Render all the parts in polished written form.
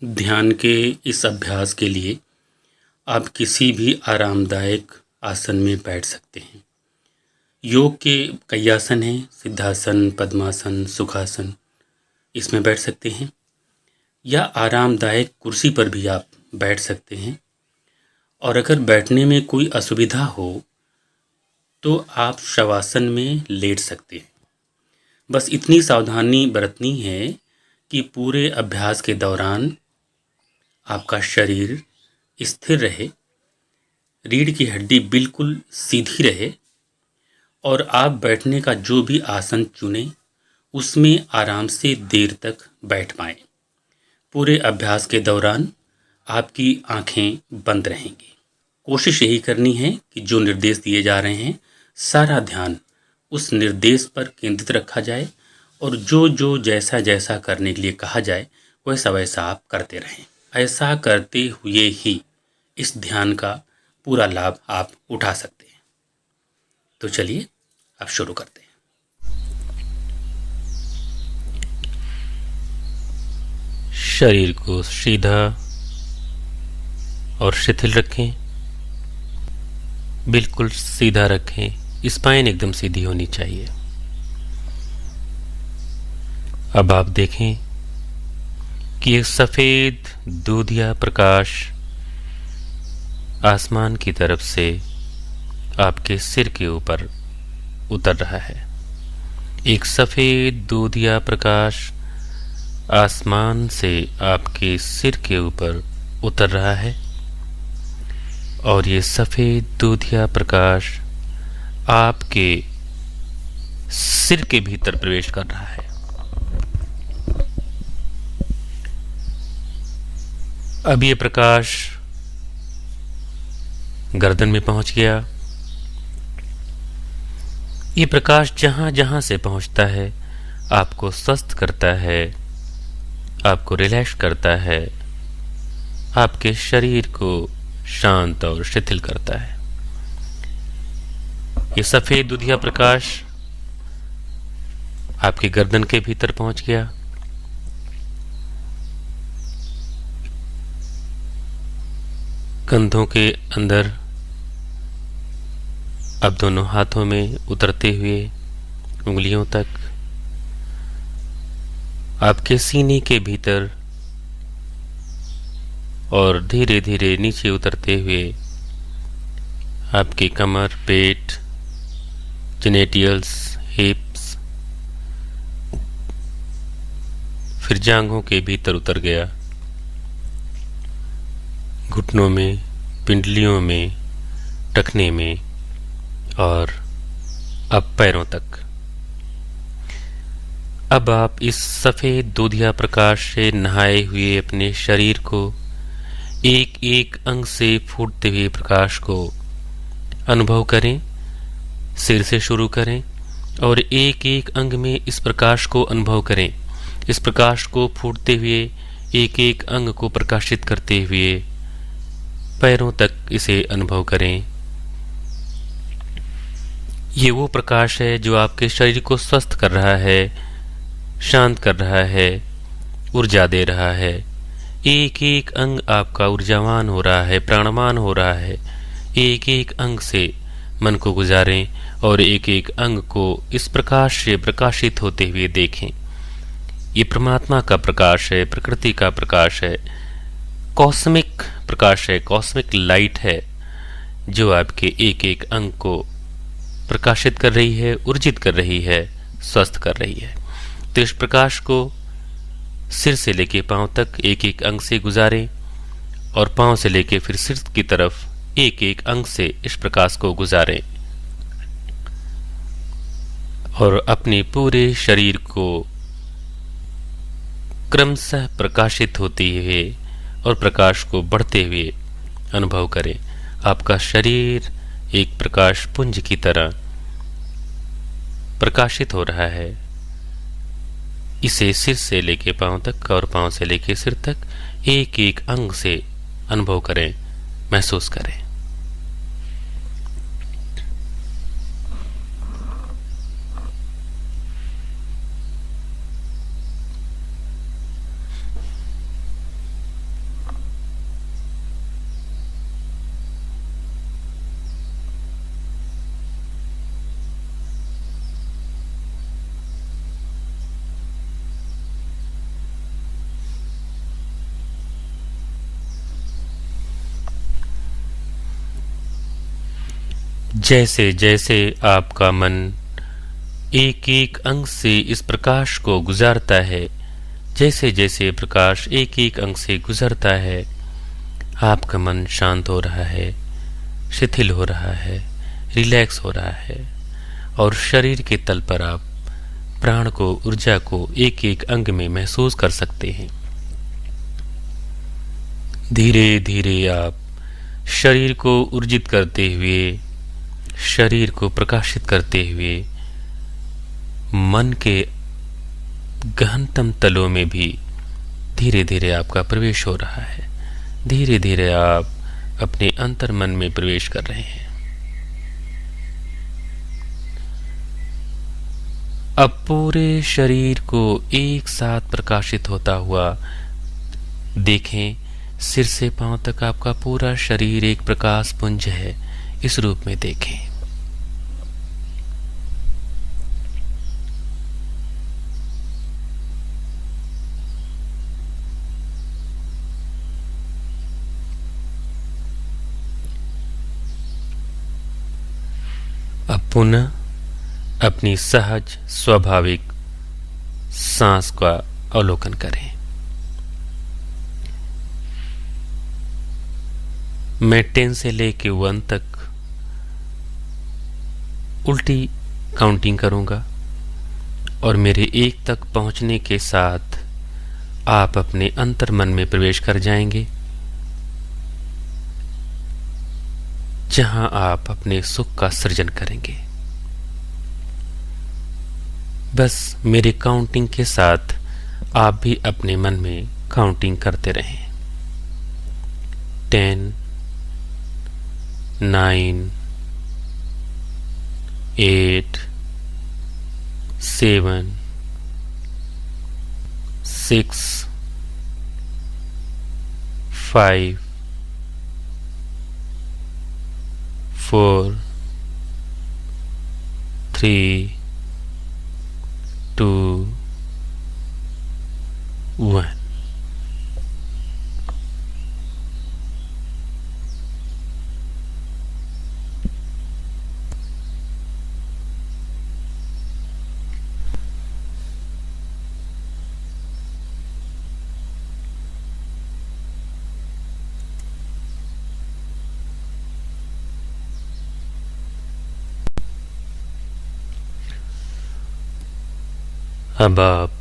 ध्यान के इस अभ्यास के लिए आप किसी भी आरामदायक आसन में बैठ सकते हैं। योग के कई आसन हैं, सिद्धासन, पद्मासन, सुखासन। इसमें बैठ सकते हैं या आरामदायक कुर्सी पर भी आप बैठ सकते हैं। और अगर बैठने में कोई असुविधा हो तो आप शवासन में लेट सकते हैं। बस इतनी सावधानी बरतनी है कि पूरे अभ्यास के दौरान आपका शरीर स्थिर रहे, रीढ़ की हड्डी बिल्कुल सीधी रहे और आप बैठने का जो भी आसन चुनें उसमें आराम से देर तक बैठ पाएं। पूरे अभ्यास के दौरान आपकी आंखें बंद रहेंगी। कोशिश यही करनी है कि जो निर्देश दिए जा रहे हैं सारा ध्यान उस निर्देश पर केंद्रित रखा जाए और जो जो जैसा जैसा करने के लिए कहा जाए वैसा वैसा आप करते रहें। ऐसा करते हुए ही इस ध्यान का पूरा लाभ आप उठा सकते हैं। तो चलिए अब शुरू करते हैं। शरीर को सीधा और शिथिल रखें, बिल्कुल सीधा रखें। स्पाइन एकदम सीधी होनी चाहिए। अब आप देखें कि एक सफेद दूधिया प्रकाश आसमान की तरफ से आपके सिर के ऊपर उतर रहा है। एक सफेद दूधिया प्रकाश आसमान से आपके सिर के ऊपर उतर रहा है और ये सफेद दूधिया प्रकाश आपके सिर के भीतर प्रवेश कर रहा है। अब ये प्रकाश गर्दन में पहुंच गया। ये प्रकाश जहां जहां से पहुंचता है आपको स्वस्थ करता है, आपको रिलैक्स करता है, आपके शरीर को शांत और शिथिल करता है। ये सफेद दूधिया प्रकाश आपके गर्दन के भीतर पहुंच गया। कंधों के अंदर अब दोनों हाथों में उतरते हुए उंगलियों तक, आपके सीने के भीतर और धीरे धीरे नीचे उतरते हुए आपकी कमर, पेट, जेनेटियल्स, हिप्स, फिर जांघों के भीतर उतर गया, घुटनों में, पिंडलियों में, टखने में और अब पैरों तक। अब आप इस सफेद दूधिया प्रकाश से नहाए हुए अपने शरीर को, एक एक अंग से फूटते हुए प्रकाश को अनुभव करें। सिर से शुरू करें और एक एक अंग में इस प्रकाश को अनुभव करें। इस प्रकाश को फूटते हुए एक एक अंग को प्रकाशित करते हुए पैरों तक इसे अनुभव करें। ये वो प्रकाश है जो आपके शरीर को स्वस्थ कर रहा है, शांत कर रहा है, ऊर्जा दे रहा है। एक एक अंग आपका ऊर्जावान हो रहा है, प्राणवान हो रहा है। एक एक अंग से मन को गुजारें और एक एक अंग को इस प्रकाश से प्रकाशित होते हुए देखें। ये परमात्मा का प्रकाश है, प्रकृति का प्रकाश है, कॉस्मिक प्रकाश है, कॉस्मिक लाइट है जो आपके एक एक अंग को प्रकाशित कर रही है, ऊर्जित कर रही है, स्वस्थ कर रही है। तो इस प्रकाश को सिर से लेके पांव तक एक एक अंग से गुजारें और पांव से लेके फिर सिर की तरफ एक एक अंग से इस प्रकाश को गुजारें और अपने पूरे शरीर को क्रमशः प्रकाशित होते हुए और प्रकाश को बढ़ते हुए अनुभव करें। आपका शरीर एक प्रकाश पुंज की तरह प्रकाशित हो रहा है। इसे सिर से लेके पांव तक और पांव से लेके सिर तक एक एक अंग से अनुभव करें, महसूस करें। जैसे जैसे आपका मन एक एक अंग से इस प्रकाश को गुजारता है, जैसे जैसे प्रकाश एक एक अंग से गुजरता है, आपका मन शांत हो रहा है, शिथिल हो रहा है, रिलैक्स हो रहा है और शरीर के तल पर आप प्राण को, ऊर्जा को एक एक अंग में महसूस कर सकते हैं। धीरे धीरे आप शरीर को ऊर्जित करते हुए, शरीर को प्रकाशित करते हुए मन के गहनतम तलों में भी धीरे धीरे आपका प्रवेश हो रहा है। धीरे धीरे आप अपने अंतर मन में प्रवेश कर रहे हैं। अब पूरे शरीर को एक साथ प्रकाशित होता हुआ देखें। सिर से पांव तक आपका पूरा शरीर एक प्रकाश पुंज है, इस रूप में देखें। अब पुनः अपनी सहज स्वाभाविक सांस का अवलोकन करें। मैं 10 से लेके 1 तक उल्टी काउंटिंग करूंगा और मेरे 1 तक पहुंचने के साथ आप अपने अंतर मन में प्रवेश कर जाएंगे, जहां आप अपने सुख का सृजन करेंगे। बस मेरे काउंटिंग के साथ आप भी अपने मन में काउंटिंग करते रहें। 10, 9, 8, 7, 6, 5, 4, 3, 2, 1। अब आप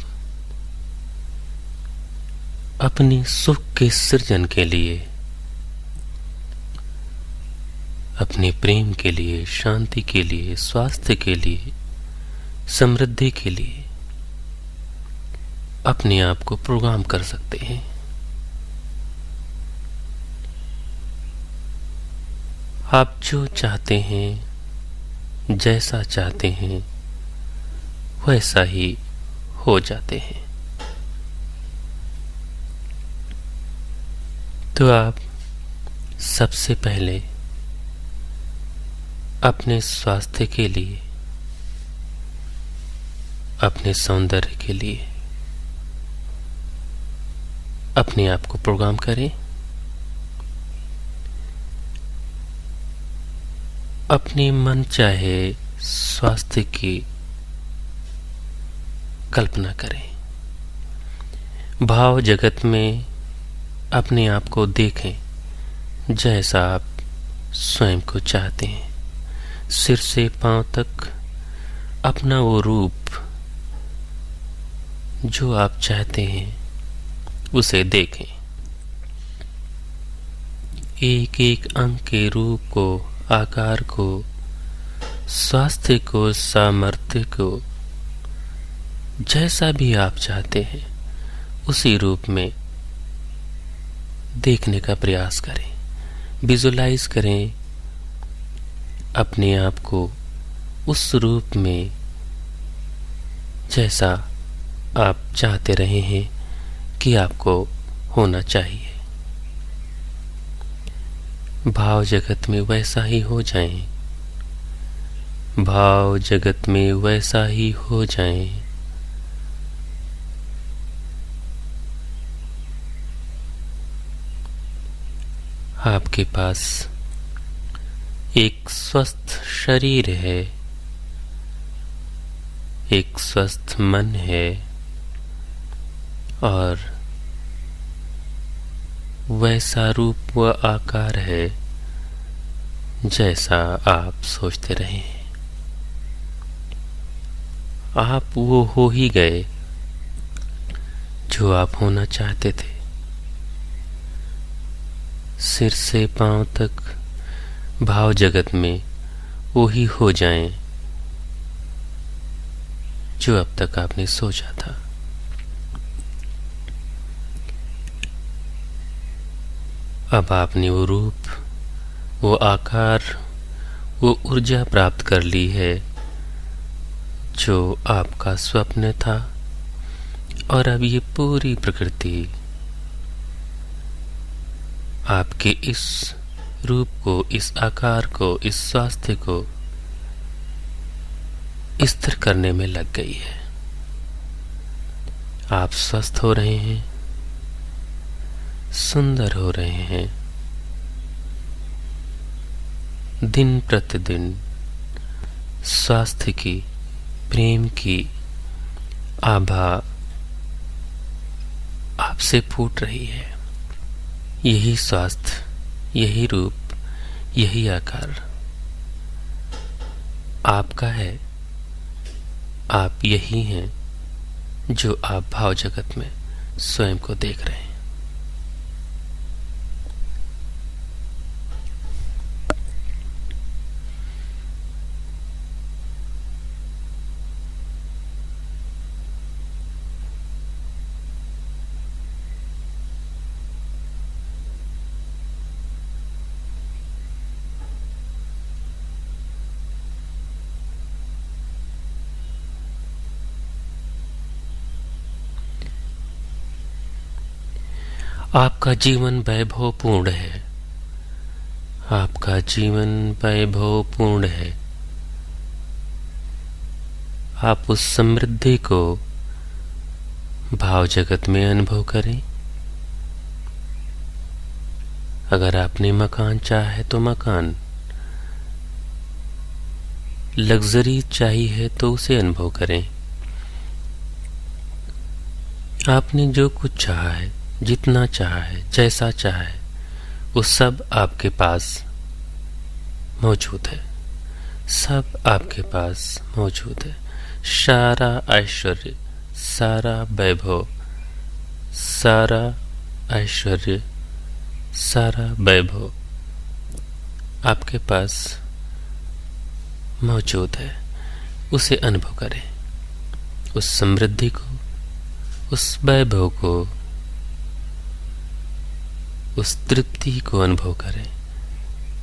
अपनी सुख के सृजन के लिए, अपने प्रेम के लिए, शांति के लिए, स्वास्थ्य के लिए, समृद्धि के लिए अपने आप को प्रोग्राम कर सकते हैं। आप जो चाहते हैं, जैसा चाहते हैं, वैसा ही हो जाते हैं। तो आप सबसे पहले अपने स्वास्थ्य के लिए, अपने सौंदर्य के लिए अपने आप को प्रोग्राम करें। अपने मन चाहे स्वास्थ्य की कल्पना करें। भाव जगत में अपने आप को देखें जैसा आप स्वयं को चाहते हैं। सिर से पांव तक अपना वो रूप जो आप चाहते हैं उसे देखें। एक एक अंग के रूप को, आकार को, स्वास्थ्य को, सामर्थ्य को, जैसा भी आप चाहते हैं उसी रूप में देखने का प्रयास करें। विजुलाइज करें अपने आप को उस रूप में जैसा आप चाहते रहे हैं कि आपको होना चाहिए। भाव जगत में वैसा ही हो जाएं। भाव जगत में वैसा ही हो जाएं। आपके पास एक स्वस्थ शरीर है, एक स्वस्थ मन है और वैसा रूप व आकार है जैसा आप सोचते रहे। आप वो हो ही गए जो आप होना चाहते थे। सिर से पांव तक भाव जगत में वो ही हो जाएं जो अब तक आपने सोचा था। अब आपने वो रूप, वो आकार, वो ऊर्जा प्राप्त कर ली है जो आपका स्वप्न था। और अब ये पूरी प्रकृति आपके इस रूप को, इस आकार को, इस स्वास्थ्य को स्थिर करने में लग गई है। आप स्वस्थ हो रहे हैं, सुंदर हो रहे हैं। दिन प्रतिदिन स्वास्थ्य की, प्रेम की आभा आपसे फूट रही है। यही स्वास्थ्य, यही रूप, यही आकार आपका है। आप यही हैं जो आप भाव जगत में स्वयं को देख रहे हैं। आपका जीवन वैभवपूर्ण है। आपका जीवन वैभवपूर्ण है। आप उस समृद्धि को भाव जगत में अनुभव करें। अगर आपने मकान चाहा है तो मकान, लग्जरी चाहिए है तो उसे अनुभव करें। आपने जो कुछ चाहा है, जितना चाहा है, जैसा चाहा है, वो सब आपके पास मौजूद है। सब आपके पास मौजूद है। सारा ऐश्वर्य, सारा वैभव, सारा ऐश्वर्य, सारा वैभव आपके पास मौजूद है। उसे अनुभव करें, उस समृद्धि को, उस वैभव को, उस तृप्ति को अनुभव करें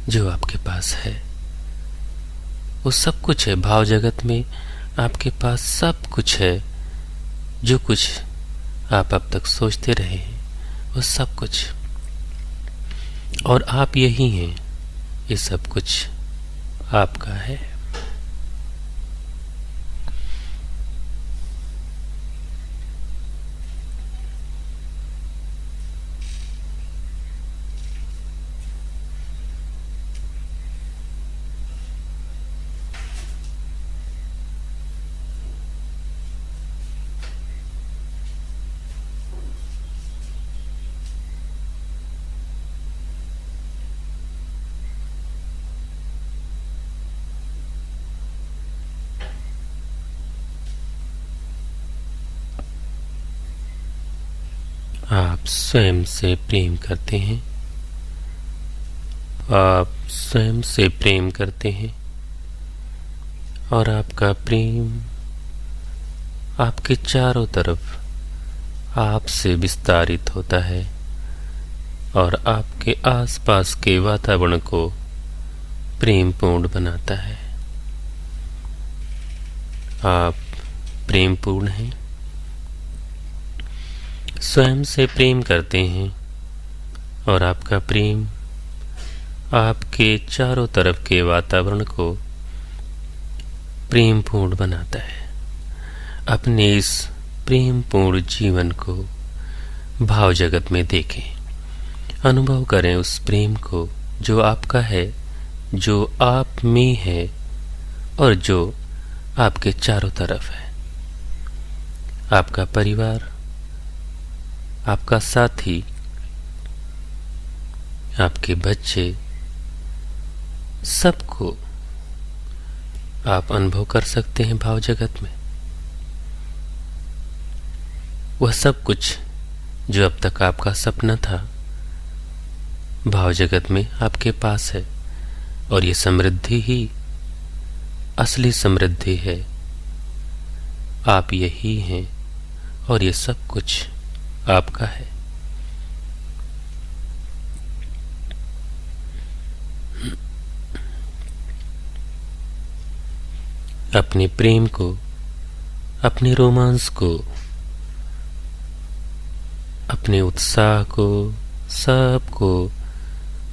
जो आपके पास है। वो सब कुछ है भाव जगत में। आपके पास सब कुछ है। जो कुछ आप अब तक सोचते रहे हैं वो सब कुछ, और आप यही हैं। ये सब कुछ आपका है। आप स्वयं से प्रेम करते हैं। आप स्वयं से प्रेम करते हैं और आपका प्रेम आपके चारों तरफ आपसे विस्तारित होता है और आपके आसपास के वातावरण को प्रेमपूर्ण बनाता है। आप प्रेमपूर्ण हैं, स्वयं से प्रेम करते हैं और आपका प्रेम आपके चारों तरफ के वातावरण को प्रेमपूर्ण बनाता है। अपने इस प्रेमपूर्ण जीवन को भाव जगत में देखें, अनुभव करें उस प्रेम को जो आपका है, जो आप में है और जो आपके चारों तरफ है। आपका परिवार, आपका साथी, आपके बच्चे, सबको आप अनुभव कर सकते हैं भाव जगत में। वह सब कुछ जो अब तक आपका सपना था, भाव जगत में आपके पास है। और ये समृद्धि ही असली समृद्धि है। आप यही हैं और ये सब कुछ आपका है। अपने प्रेम को, अपने रोमांस को, अपने उत्साह को, सबको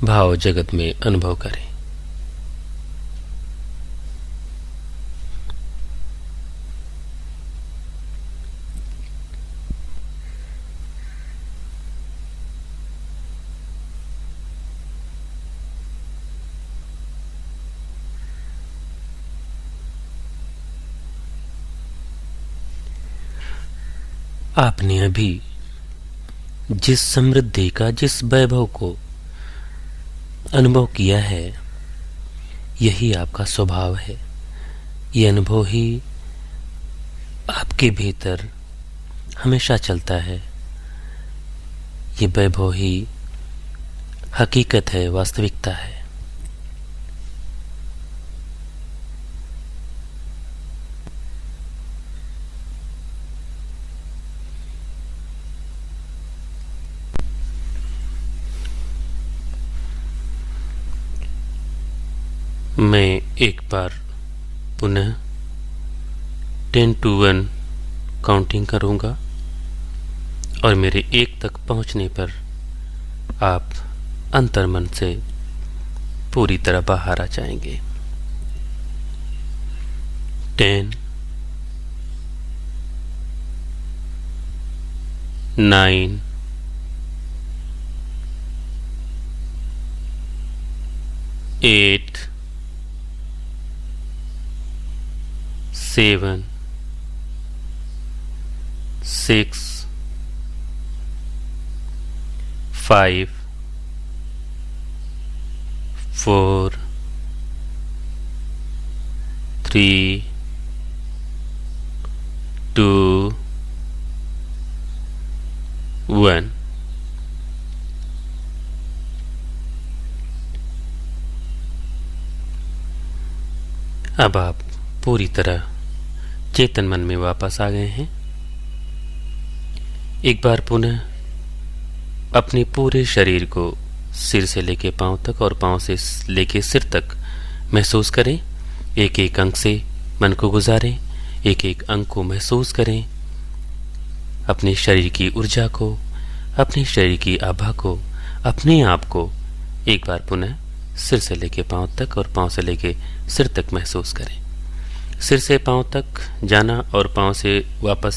भाव जगत में अनुभव करें। आपने अभी जिस समृद्धि का, जिस वैभव को अनुभव किया है, यही आपका स्वभाव है। ये अनुभव ही आपके भीतर हमेशा चलता है। ये वैभव ही हकीकत है, वास्तविकता है। मैं एक बार पुनः 10 to 1 काउंटिंग करूंगा और मेरे 1 तक पहुंचने पर आप अंतर्मन से पूरी तरह बाहर आ जाएंगे। 10, 9, 8, 7, 6, 5, 4, 3, 2, 1। अब आप पूरी तरह चेतन मन में वापस आ गए हैं। एक बार पुनः अपने पूरे शरीर को सिर से लेके पांव तक और पांव से लेके सिर तक महसूस करें। एक एक अंग से मन को गुजारें, एक एक अंग को महसूस करें। अपने शरीर की ऊर्जा को, अपने शरीर की आभा को, अपने आप को एक बार पुनः सिर से लेके पांव तक और पांव से लेके सिर तक महसूस करें। सिर से पांव तक जाना और पांव से वापस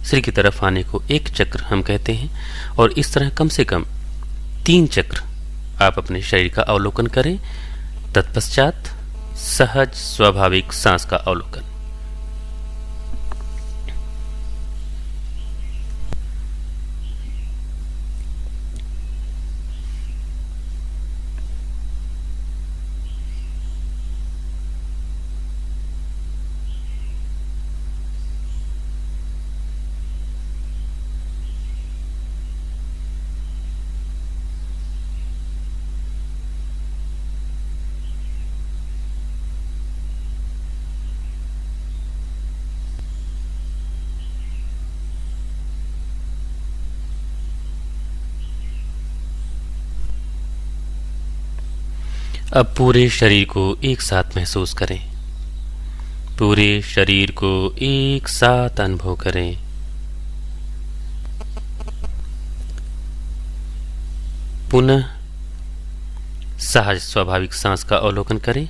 सिर की तरफ आने को एक चक्र हम कहते हैं। और इस तरह कम से कम 3 चक्र आप अपने शरीर का अवलोकन करें। तत्पश्चात सहज स्वाभाविक सांस का अवलोकन। अब पूरे शरीर को एक साथ महसूस करें। पूरे शरीर को एक साथ अनुभव करें। पुनः सहज स्वाभाविक सांस का अवलोकन करें।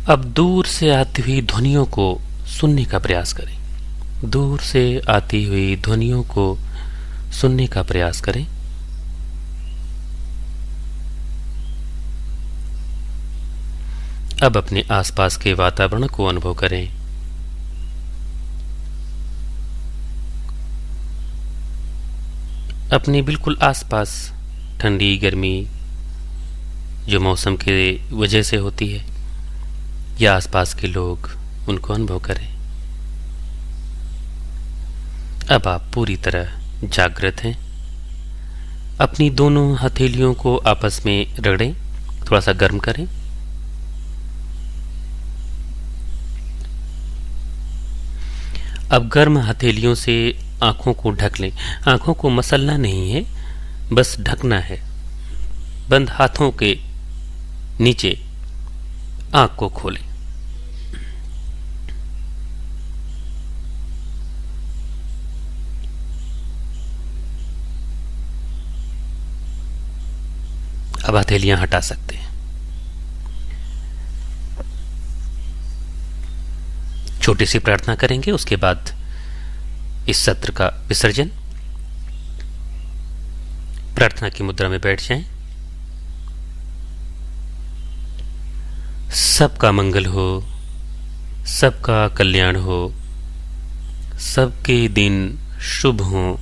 अब दूर से आती हुई ध्वनियों को सुनने का प्रयास करें। दूर से आती हुई ध्वनियों को सुनने का प्रयास करें। अब अपने आसपास के वातावरण को अनुभव करें। अपने बिल्कुल आसपास ठंडी गर्मी जो मौसम के वजह से होती है, या आसपास के लोग, उनको अनुभव करें। अब आप पूरी तरह जागृत हैं। अपनी दोनों हथेलियों को आपस में रगड़ें, थोड़ा सा गर्म करें। अब गर्म हथेलियों से आंखों को ढक लें। आंखों को मसलना नहीं है, बस ढकना है। बंद हाथों के नीचे आंख को खोलें। अब हथेलियां हटा सकते हैं। छोटी सी प्रार्थना करेंगे, उसके बाद इस सत्र का विसर्जन। प्रार्थना की मुद्रा में बैठ जाएं। सबका मंगल हो, सबका कल्याण हो, सबके दिन शुभ हों,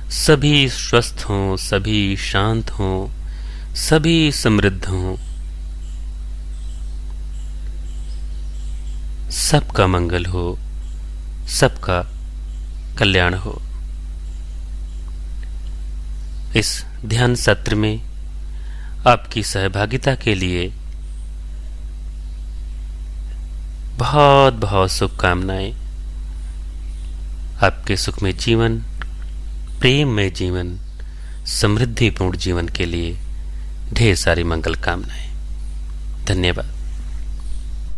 सभी स्वस्थ हों, सभी शांत हों, सभी समृद्ध हों। सबका मंगल हो, सबका कल्याण हो। इस ध्यान सत्र में आपकी सहभागिता के लिए बहुत बहुत शुभकामनाएं। आपके सुखमय जीवन, प्रेममय जीवन, समृद्धिपूर्ण जीवन के लिए ढेर सारी मंगल कामनाएं। धन्यवाद।